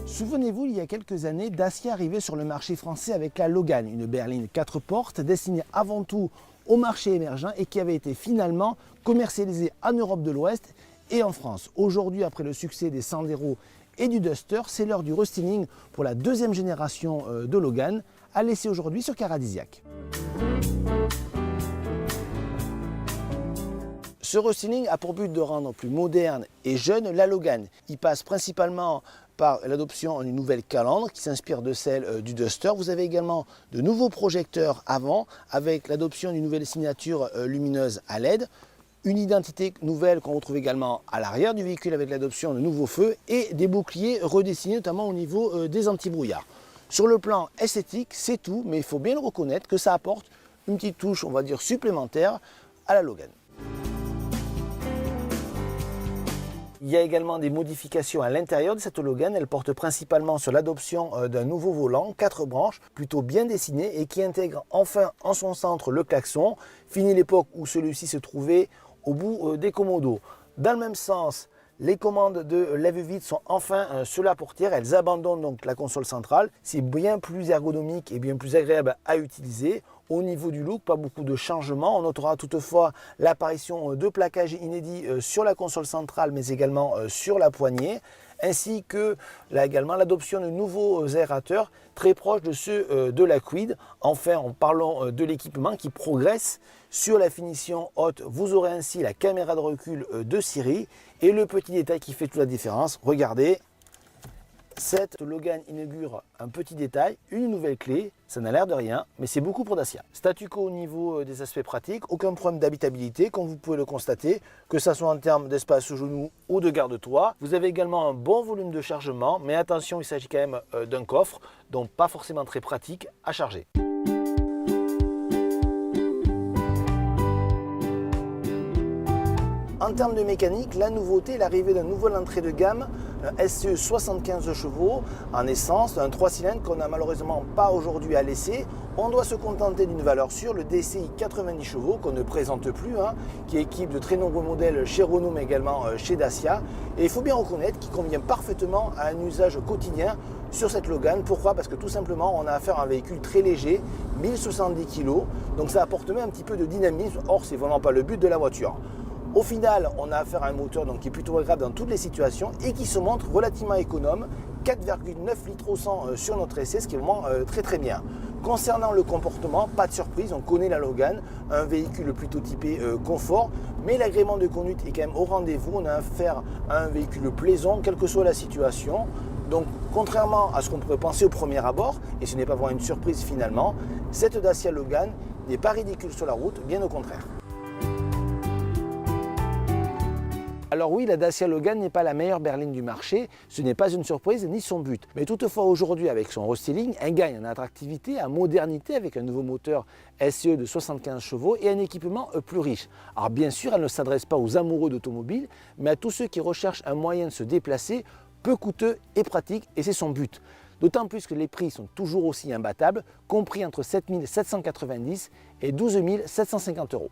Souvenez-vous, il y a quelques années, Dacia arrivait sur le marché français avec la Logan, une berline 4 portes destinée avant tout au marché émergent et qui avait été finalement commercialisée en Europe de l'Ouest et en France. Aujourd'hui, après le succès des Sandero et du Duster, c'est l'heure du restyling pour la deuxième génération de Logan, à laisser aujourd'hui sur Caradisiac. Ce restyling a pour but de rendre plus moderne et jeune la Logan. Il passe principalement par l'adoption d'une nouvelle calandre qui s'inspire de celle du Duster. Vous avez également de nouveaux projecteurs avant avec l'adoption d'une nouvelle signature lumineuse à LED, une identité nouvelle qu'on retrouve également à l'arrière du véhicule avec l'adoption de nouveaux feux et des boucliers redessinés notamment au niveau des antibrouillards. Sur le plan esthétique, c'est tout, mais il faut bien le reconnaître que ça apporte une petite touche, on va dire, supplémentaire à la Logan. Il y a également des modifications à l'intérieur de cette Logan. Elle porte principalement sur l'adoption d'un nouveau volant, 4 branches, plutôt bien dessiné et qui intègre enfin en son centre le klaxon. Fini l'époque où celui-ci se trouvait au bout des commodos. Dans le même sens, les commandes de lève-vide sont enfin sur la portière. Elles abandonnent donc la console centrale. C'est bien plus ergonomique et bien plus agréable à utiliser. Au niveau du look, pas beaucoup de changements. On notera toutefois l'apparition de plaquages inédits sur la console centrale, mais également sur la poignée, ainsi que là également l'adoption de nouveaux aérateurs très proches de ceux de la Kwid. Enfin, en parlant de l'équipement qui progresse sur la finition haute, vous aurez ainsi la caméra de recul de Siri et le petit détail qui fait toute la différence. Regardez. Cette Logan inaugure un petit détail, une nouvelle clé, ça n'a l'air de rien, mais c'est beaucoup pour Dacia. Statu quo au niveau des aspects pratiques, aucun problème d'habitabilité, comme vous pouvez le constater, que ce soit en termes d'espace au genou ou de garde-toit. Vous avez également un bon volume de chargement, mais attention, il s'agit quand même d'un coffre, donc pas forcément très pratique à charger. En termes de mécanique, la nouveauté, l'arrivée d'un nouvel entrée de gamme, un SE 75 chevaux en essence, un 3 cylindres qu'on n'a malheureusement pas aujourd'hui à laisser. On doit se contenter d'une valeur sûre, le DCI 90 chevaux qu'on ne présente plus, qui équipe de très nombreux modèles chez Renault mais également chez Dacia. Et il faut bien reconnaître qu'il convient parfaitement à un usage quotidien sur cette Logan. Pourquoi? Parce que tout simplement on a affaire à un véhicule très léger, 1070 kg, donc ça apporte même un petit peu de dynamisme. Or c'est vraiment pas le but de la voiture. Au final, on a affaire à un moteur qui est plutôt agréable dans toutes les situations et qui se montre relativement économe, 4,9 litres au 100 sur notre essai, ce qui est vraiment très bien. Concernant le comportement, pas de surprise, on connaît la Logan, un véhicule plutôt typé confort, mais l'agrément de conduite est quand même au rendez-vous. On a affaire à un véhicule plaisant, quelle que soit la situation. Donc, contrairement à ce qu'on pourrait penser au premier abord, et ce n'est pas vraiment une surprise finalement, cette Dacia Logan n'est pas ridicule sur la route, bien au contraire. Alors oui, la Dacia Logan n'est pas la meilleure berline du marché, ce n'est pas une surprise ni son but. Mais toutefois aujourd'hui avec son restyling, elle gagne en attractivité, en modernité avec un nouveau moteur SE de 75 chevaux et un équipement plus riche. Alors bien sûr, elle ne s'adresse pas aux amoureux d'automobile, mais à tous ceux qui recherchent un moyen de se déplacer peu coûteux et pratique, et c'est son but. D'autant plus que les prix sont toujours aussi imbattables, compris entre 7 790 et 12 750 €.